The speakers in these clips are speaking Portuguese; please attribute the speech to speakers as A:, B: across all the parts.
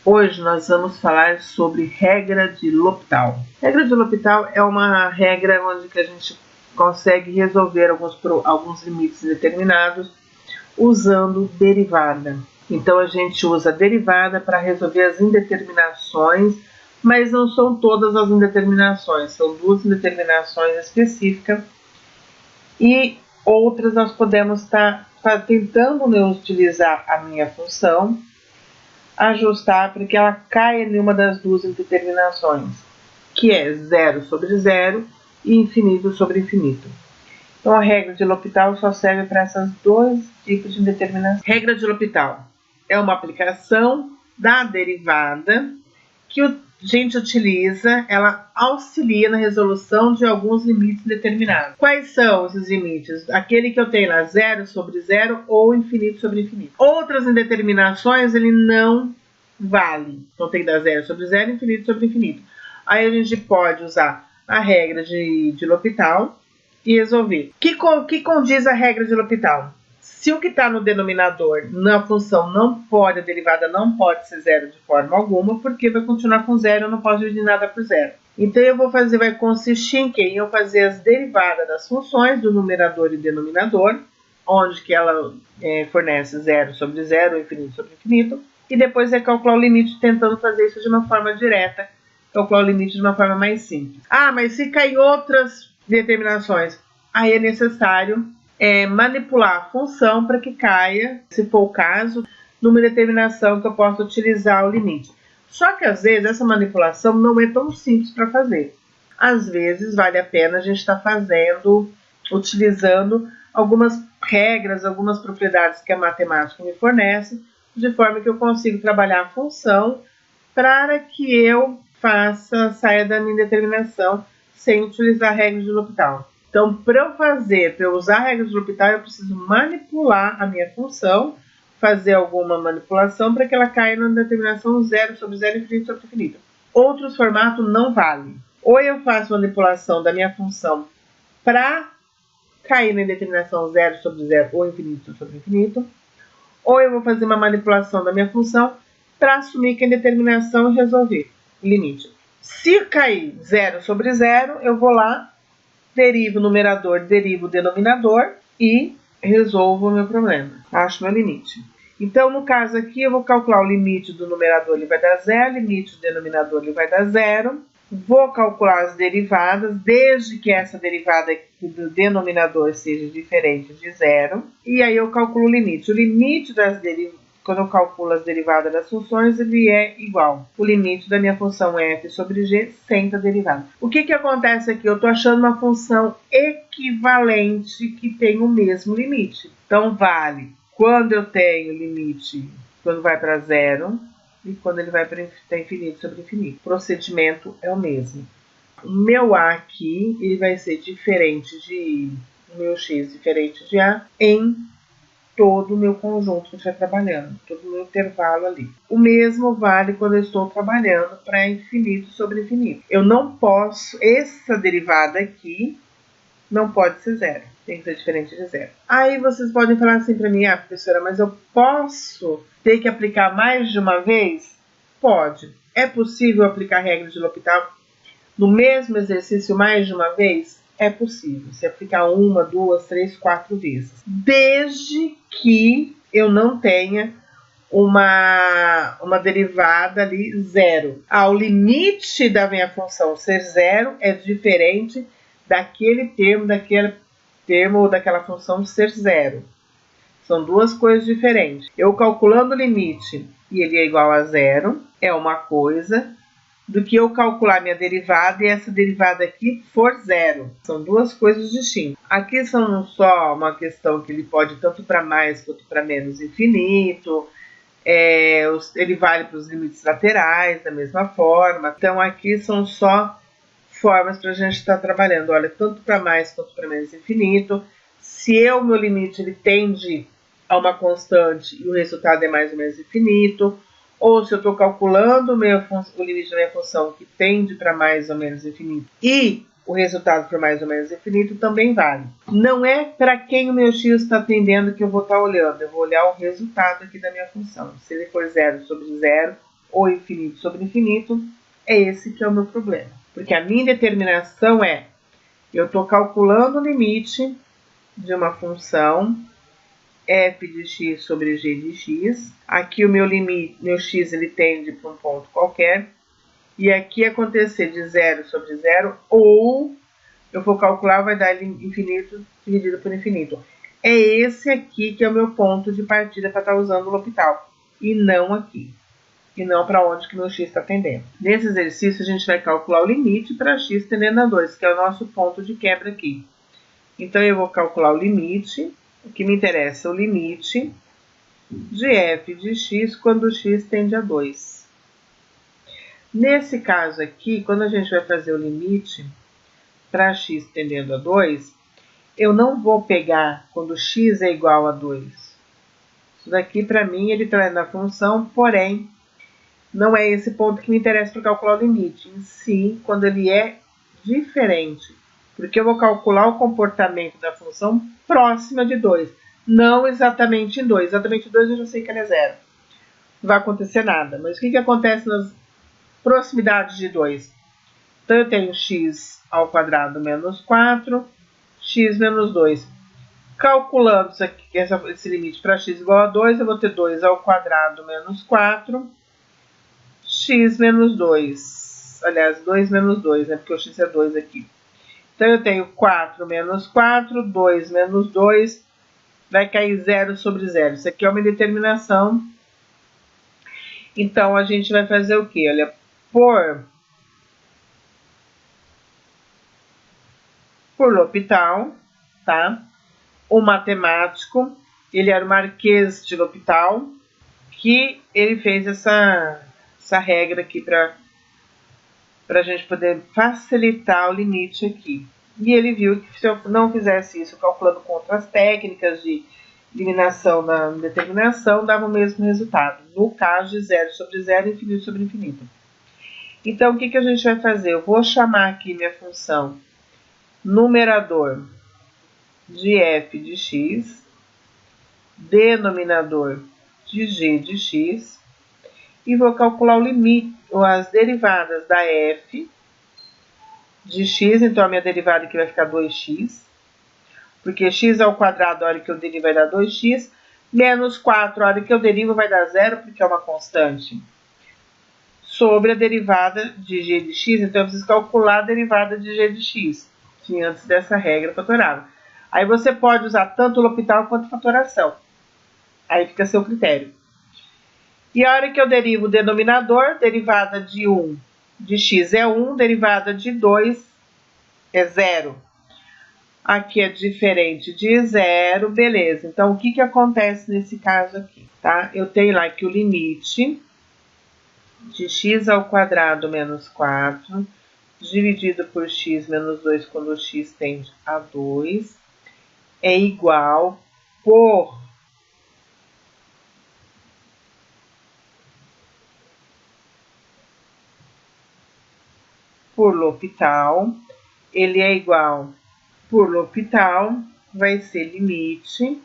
A: Hoje nós vamos falar sobre regra de L'Hopital. Regra de L'Hopital é uma regra onde que a gente consegue resolver alguns limites determinados usando derivada. Então a gente usa a derivada para resolver as indeterminações, mas não são todas as indeterminações, são duas indeterminações específicas e outras nós podemos estar tentando utilizar a minha função, ajustar para que ela caia em uma das duas indeterminações, que é zero sobre zero e infinito sobre infinito. Então a regra de L'Hopital só serve para esses dois tipos de indeterminação. Regra de L'Hopital é uma aplicação da derivada que a gente utiliza, ela auxilia na resolução de alguns limites determinados. Quais são esses limites? Aquele que eu tenho lá, zero sobre zero ou infinito sobre infinito. Outras indeterminações ele não vale. Então tem que dar zero sobre zero, infinito sobre infinito. Aí a gente pode usar a regra de L'Hopital e resolver. Que condiz a regra de L'Hopital? Se o que está no denominador, na função, não pode, a derivada não pode ser zero de forma alguma, porque vai continuar com zero, eu não posso dividir nada por zero. Então eu vou fazer, vai consistir em quê? Em eu fazer as derivadas das funções do numerador e denominador, onde que ela fornece zero sobre zero, infinito sobre infinito, e depois é calcular o limite, tentando fazer isso de uma forma direta, calcular o limite de uma forma mais simples. Ah, mas se cair outras determinações, aí é necessário manipular a função para que caia, se for o caso, numa determinação que eu possa utilizar o limite. Só que às vezes essa manipulação não é tão simples para fazer. Às vezes vale a pena a gente estar utilizando algumas regras, algumas propriedades que a matemática me fornece, de forma que eu consiga trabalhar a função para que eu saia da minha determinação sem utilizar a regra de L'Hopital. Então, para eu usar a regra de L'Hopital, eu preciso manipular a minha função, fazer alguma manipulação para que ela caia na determinação zero sobre zero, infinito sobre infinito. Outros formatos não valem. Ou eu faço manipulação da minha função para cair na determinação zero sobre zero ou infinito sobre infinito, ou eu vou fazer uma manipulação da minha função para assumir que é determinação e resolver o limite. Se cair zero sobre zero, eu vou lá, derivo o numerador, derivo o denominador e resolvo o meu problema. Acho meu limite. Então, no caso aqui, eu vou calcular o limite do numerador, ele vai dar zero, o limite do denominador, ele vai dar zero. Vou calcular as derivadas, desde que essa derivada do denominador seja diferente de zero. E aí eu calculo o limite. O limite das derivadas, quando eu calculo as derivadas das funções, ele é igual. O limite da minha função é f sobre g sem a derivada. O que acontece aqui? Eu estou achando uma função equivalente que tem o mesmo limite. Então, vale quando eu tenho limite, quando vai para zero, e quando ele vai para infinito sobre infinito. O procedimento é o mesmo. O meu A aqui, ele vai ser diferente de... o meu X diferente de A em todo o meu conjunto que estiver trabalhando, todo o meu intervalo ali. O mesmo vale quando eu estou trabalhando para infinito sobre infinito. Eu não posso, essa derivada aqui não pode ser zero, tem que ser diferente de zero. Aí vocês podem falar assim para mim, professora, mas eu posso ter que aplicar mais de uma vez? Pode. É possível aplicar a regra de L'Hopital no mesmo exercício mais de uma vez? É possível, se aplicar uma, duas, três, quatro vezes. Desde que eu não tenha uma derivada ali zero. O limite da minha função ser zero é diferente daquele termo ou daquela função ser zero. São duas coisas diferentes. Eu calculando o limite e ele é igual a zero, é uma coisa, do que eu calcular minha derivada e essa derivada aqui for zero. São duas coisas distintas. Aqui são só uma questão que ele pode tanto para mais quanto para menos infinito. Ele vale para os limites laterais da mesma forma. Então aqui são só formas para a gente estar trabalhando. Olha, tanto para mais quanto para menos infinito. Se o meu limite ele tende a uma constante e o resultado é mais ou menos infinito, ou se eu estou calculando o limite da minha função que tende para mais ou menos infinito e o resultado for mais ou menos infinito, também vale. Não é para quem o meu x está tendendo que eu vou estar olhando, eu vou olhar o resultado aqui da minha função. Se ele for zero sobre zero ou infinito sobre infinito, é esse que é o meu problema. Porque a minha determinação é, eu estou calculando o limite de uma função f de x sobre g de x. Aqui o meu limite, meu x, ele tende para um ponto qualquer. E aqui acontecer de 0 sobre 0, ou eu vou calcular, vai dar infinito dividido por infinito. É esse aqui que é o meu ponto de partida para estar usando o L'Hopital. E não aqui. E não para onde que meu x está tendendo. Nesse exercício, a gente vai calcular o limite para x tendendo a 2, que é o nosso ponto de quebra aqui. Então, eu vou calcular o limite. O que me interessa é o limite de f de x quando x tende a 2. Nesse caso aqui, quando a gente vai fazer o limite para x tendendo a 2, eu não vou pegar quando x é igual a 2. Isso daqui, para mim, ele está na função, porém, não é esse ponto que me interessa para calcular o limite. Em si, quando ele é diferente. Porque eu vou calcular o comportamento da função próxima de 2. Não exatamente em 2. Exatamente em 2 eu já sei que ela é 0. Não vai acontecer nada. Mas o que acontece nas proximidades de 2? Então, eu tenho x ao quadrado menos 4, x menos 2. Calculando isso aqui, esse limite para x igual a 2, eu vou ter 2 ao quadrado menos 4, x menos 2. Aliás, 2 menos 2, né? Porque o x é 2 aqui. Então, eu tenho 4 menos 4, 2 menos 2, vai cair 0 sobre 0. Isso aqui é uma indeterminação. Então, a gente vai fazer o quê? Olha, por L'Hopital, tá? O matemático, ele era o Marquês de L'Hopital, que ele fez essa regra aqui para a gente poder facilitar o limite aqui. E ele viu que se eu não fizesse isso calculando com outras técnicas de eliminação da determinação, dava o mesmo resultado. No caso de 0 sobre 0, infinito sobre infinito. Então, o que a gente vai fazer? Eu vou chamar aqui minha função numerador de f de x, denominador de g de x, e vou calcular o limite, as derivadas da f de x, então a minha derivada aqui vai ficar 2x, porque x ao quadrado, a hora que eu derivo vai dar 2x, menos 4, a hora que eu derivo vai dar 0, porque é uma constante, sobre a derivada de g de x, então eu preciso calcular a derivada de g de x, que antes dessa regra fatorável. Aí você pode usar tanto o L'Hopital quanto a fatoração. Aí fica a seu critério. E a hora que eu derivo o denominador, derivada de 1 de x é 1, derivada de 2 é 0. Aqui é diferente de 0, beleza. Então, o que acontece nesse caso aqui, tá? Eu tenho lá que o limite de x ao quadrado menos 4, dividido por x menos 2, quando o x tende a 2, é igual por L'Hopital, ele é igual por L'Hopital, vai ser limite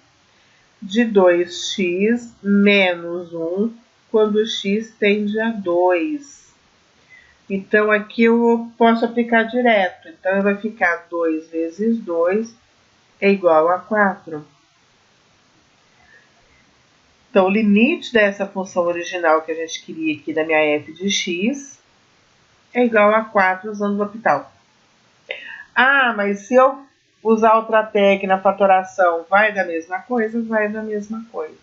A: de 2x menos 1, quando x tende a 2. Então, aqui eu posso aplicar direto. Então, vai ficar 2 vezes 2 é igual a 4. Então, o limite dessa função original que a gente queria aqui da minha f de x é igual a 4 usando o L'Hopital. Ah, mas se eu usar outra técnica, fatoração, vai da mesma coisa? Vai da mesma coisa.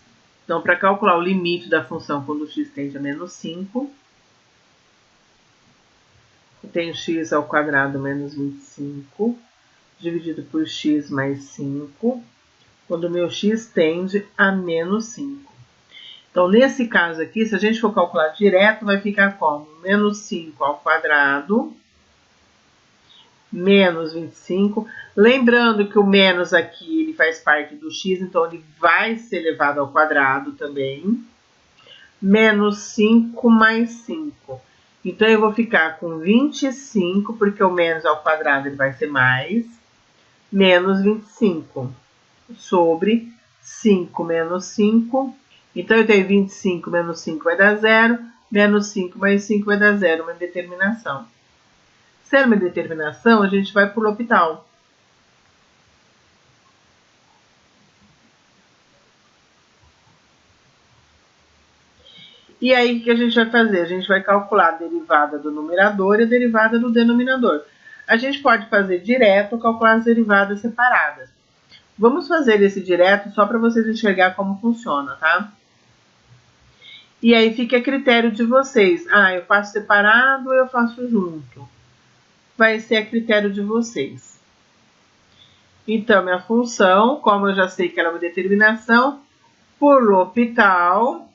A: Então, para calcular o limite da função quando x tende a menos 5, eu tenho x ao quadrado menos 25, dividido por x mais 5, quando o meu x tende a menos 5. Então, nesse caso aqui, se a gente for calcular direto, vai ficar como? Menos 5 ao quadrado, menos 25. Lembrando que o menos aqui, ele faz parte do x, então ele vai ser elevado ao quadrado também. Menos 5 mais 5. Então, eu vou ficar com 25, porque o menos ao quadrado ele vai ser mais, menos 25, sobre 5 menos 5. Então, eu tenho 25 menos 5 vai dar 0, Menos 5 mais 5 vai dar 0, uma indeterminação. Sendo uma indeterminação, a gente vai para o L'Hopital. E aí, o que a gente vai fazer? A gente vai calcular a derivada do numerador e a derivada do denominador. A gente pode fazer direto ou calcular as derivadas separadas. Vamos fazer esse direto só para vocês enxergar como funciona, tá? E aí fica a critério de vocês. Ah, eu faço separado ou eu faço junto? Vai ser a critério de vocês. Então, minha função, como eu já sei que ela é uma determinação, por L'Hopital,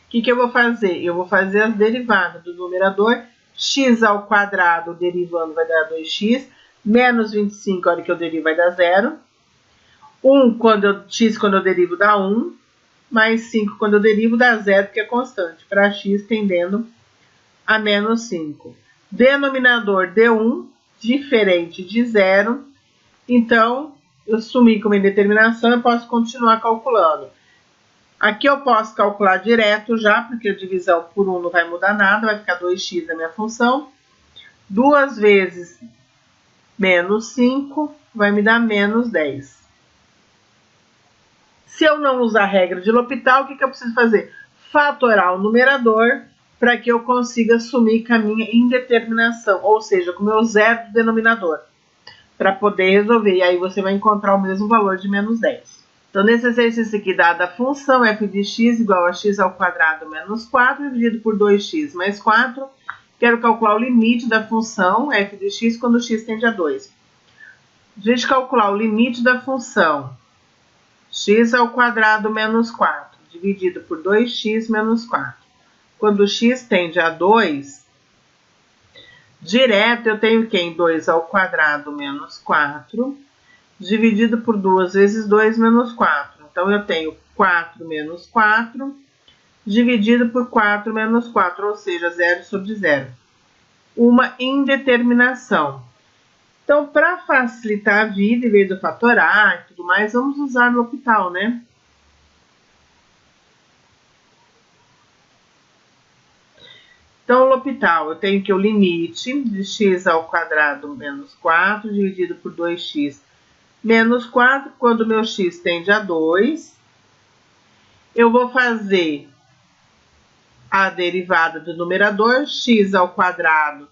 A: o que eu vou fazer? Eu vou fazer as derivadas do numerador, x ao quadrado derivando vai dar 2x, menos 25, a hora que eu derivo vai dar 0. 1 x quando eu derivo dá 1, mais 5 quando eu derivo dá 0, porque é constante, para x tendendo a menos 5. Denominador de 1, diferente de 0, então eu sumi como indeterminação, eu posso continuar calculando. Aqui eu posso calcular direto já, porque a divisão por 1 não vai mudar nada, vai ficar 2x na minha função. 2 vezes menos 5 vai me dar menos 10. Se eu não usar a regra de L'Hopital, o que eu preciso fazer? Fatorar o numerador para que eu consiga sumir com a minha indeterminação, ou seja, com o meu zero do denominador, para poder resolver. E aí você vai encontrar o mesmo valor de menos 10. Então, nesse exercício aqui, dada a função f de x igual a x ao quadrado menos 4 dividido por 2x mais 4, quero calcular o limite da função f de x quando x tende a 2. A gente calcular o limite da função x ao quadrado menos 4 dividido por 2x menos 4. Quando x tende a 2, direto eu tenho que em 2 ao quadrado menos 4 dividido por 2 vezes 2 menos 4. Então, eu tenho 4 menos 4 dividido por 4 menos 4, ou seja, 0 sobre 0. Uma indeterminação. Então, para facilitar a vida, em vez de fatorar e tudo mais, vamos usar o L'Hopital, né? Então, o L'Hopital, eu tenho que o limite de x ao quadrado menos 4 dividido por 2x menos 4, quando meu x tende a 2, eu vou fazer a derivada do numerador, x ao quadrado,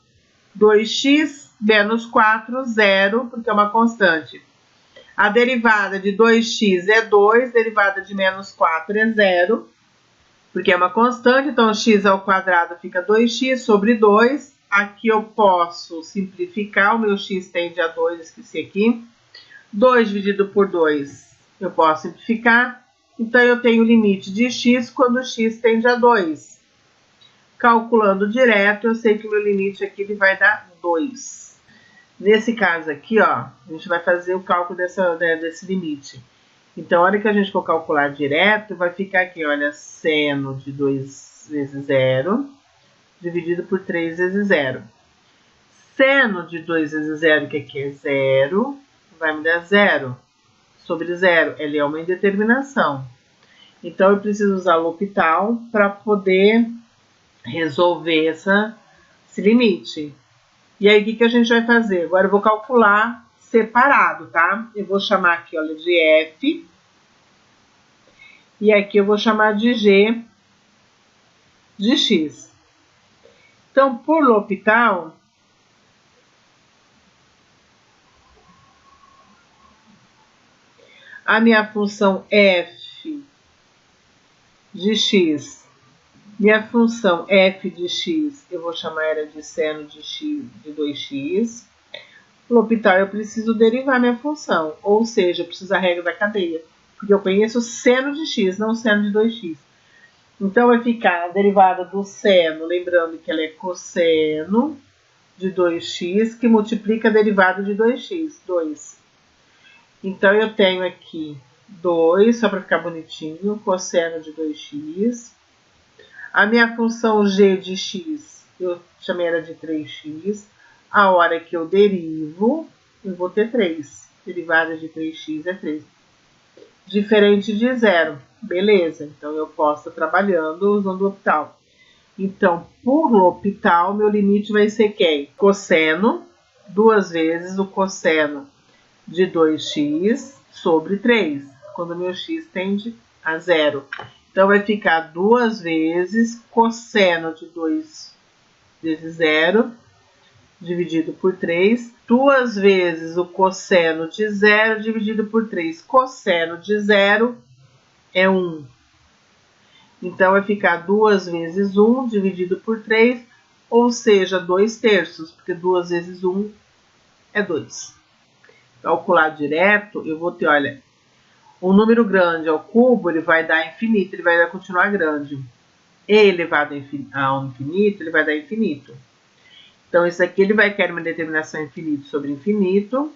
A: 2x menos 4, 0, porque é uma constante. A derivada de 2x é 2, derivada de menos 4 é 0, porque é uma constante, então x ao quadrado fica 2x sobre 2. Aqui eu posso simplificar, o meu x tende a 2, esqueci aqui. 2 dividido por 2 eu posso simplificar, então eu tenho o limite de x quando x tende a 2. Calculando direto, eu sei que o meu limite aqui ele vai dar 2. Nesse caso aqui, ó, a gente vai fazer o cálculo desse limite. Então, a hora que a gente for calcular direto, vai ficar aqui, olha, seno de 2 vezes 0, dividido por 3 vezes 0. Seno de 2 vezes 0, que aqui é 0, vai me dar 0 sobre 0. Ele é uma indeterminação. Então, eu preciso usar L'Hopital para poder resolver esse limite. E aí, o que a gente vai fazer? Agora, eu vou calcular separado, tá? Eu vou chamar aqui, olha, de f. E aqui eu vou chamar de g de x. Então, por L'Hopital, a minha função f de x, minha função f de x, eu vou chamar ela de seno de x de 2x. L'Hopital, eu preciso derivar minha função, ou seja, eu preciso da regra da cadeia, porque eu conheço seno de x, não seno de 2x. Então, vai ficar a derivada do seno, lembrando que ela é cosseno de 2x, que multiplica a derivada de 2x, 2. Então, eu tenho aqui 2, só para ficar bonitinho, cosseno de 2x. A minha função g de x, eu chamei ela de 3x. A hora que eu derivo, eu vou ter 3. Derivada de 3x é 3. diferente de zero. Beleza, então eu posso estar trabalhando usando o L'Hopital. Então, por L'Hopital, meu limite vai ser quem? Cosseno, 2 vezes o cosseno de 2x sobre 3, quando meu x tende a zero. Então, vai ficar 2 vezes cosseno de 2 vezes zero, dividido por 3, 2 vezes o cosseno de zero dividido por 3. Cosseno de zero é 1. Então, vai ficar 2 vezes 1 dividido por 3, ou seja, 2 terços, porque 2 vezes 1 é 2. Calcular direto, eu vou ter, olha, um número grande ao cubo, ele vai dar infinito, ele vai continuar grande. E elevado ao infinito, ele vai dar infinito. Então, isso aqui ele vai querer uma determinação infinito sobre infinito.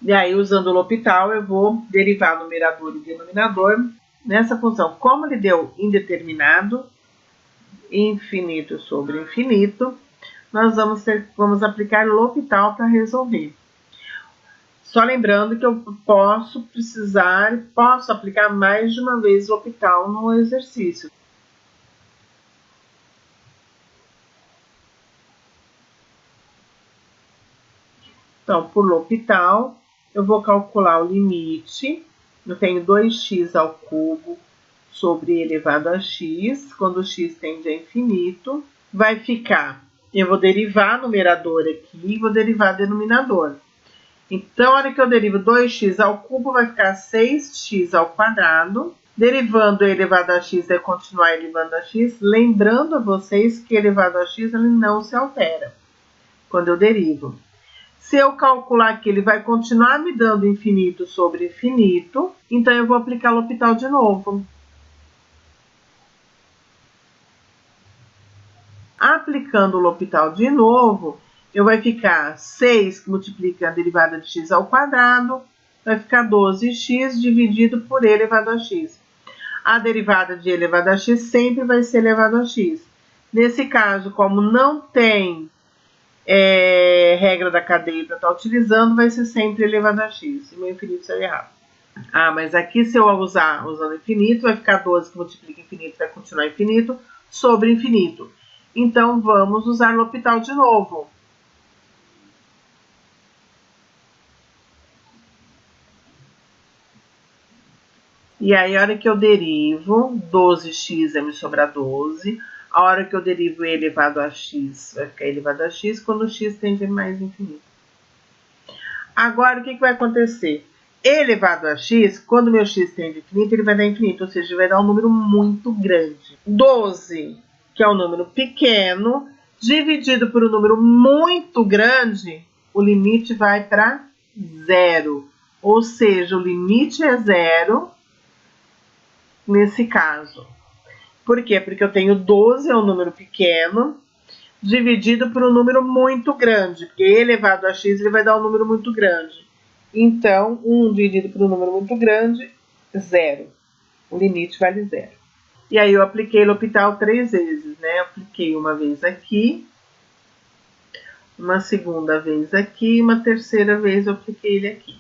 A: E aí, usando o L'Hopital, eu vou derivar numerador e denominador nessa função. Como ele deu indeterminado, infinito sobre infinito, nós vamos aplicar L'Hopital para resolver. Só lembrando que eu posso aplicar mais de uma vez L'Hopital no exercício. Então, por L'Hopital, eu vou calcular o limite. Eu tenho 2x ao cubo sobre elevado a x, quando o x tende a infinito. Vai ficar, eu vou derivar numerador aqui e vou derivar denominador. Então, a hora que eu derivo 2x ao cubo, vai ficar 6x ao quadrado. Derivando elevado a x, vai continuar elevando a x. Lembrando a vocês que elevado a x ele não se altera quando eu derivo. Se eu calcular que ele vai continuar me dando infinito sobre infinito, então eu vou aplicar L'Hopital de novo. Aplicando o L'Hopital de novo, eu vai ficar 6 que multiplica a derivada de x ao quadrado, vai ficar 12x dividido por elevado a x. A derivada de elevado a x sempre vai ser elevado a x. Nesse caso, como não tem regra da cadeia para estar utilizando, vai ser sempre elevado a x. E meu infinito saiu errado. Ah, mas aqui se eu usando infinito, vai ficar 12 que multiplica infinito, vai continuar infinito, sobre infinito. Então, vamos usar L'Hopital de novo. E aí, a hora que eu derivo, 12x vai me sobrar 12. A hora que eu derivo elevado a x, vai ficar elevado a x, quando o x tende a mais infinito. Agora, o que vai acontecer? Elevado a x, quando meu x tende a infinito, ele vai dar infinito, ou seja, ele vai dar um número muito grande. 12, que é um número pequeno, dividido por um número muito grande, o limite vai para zero. Ou seja, o limite é zero nesse caso. Por quê? Porque eu tenho 12, é um número pequeno, dividido por um número muito grande, porque elevado a x ele vai dar um número muito grande. Então, 1 dividido por um número muito grande, 0. O limite vale 0. E aí eu apliquei L'Hopital 3 vezes, né? Eu apliquei uma vez aqui, uma segunda vez aqui, uma terceira vez eu apliquei ele aqui.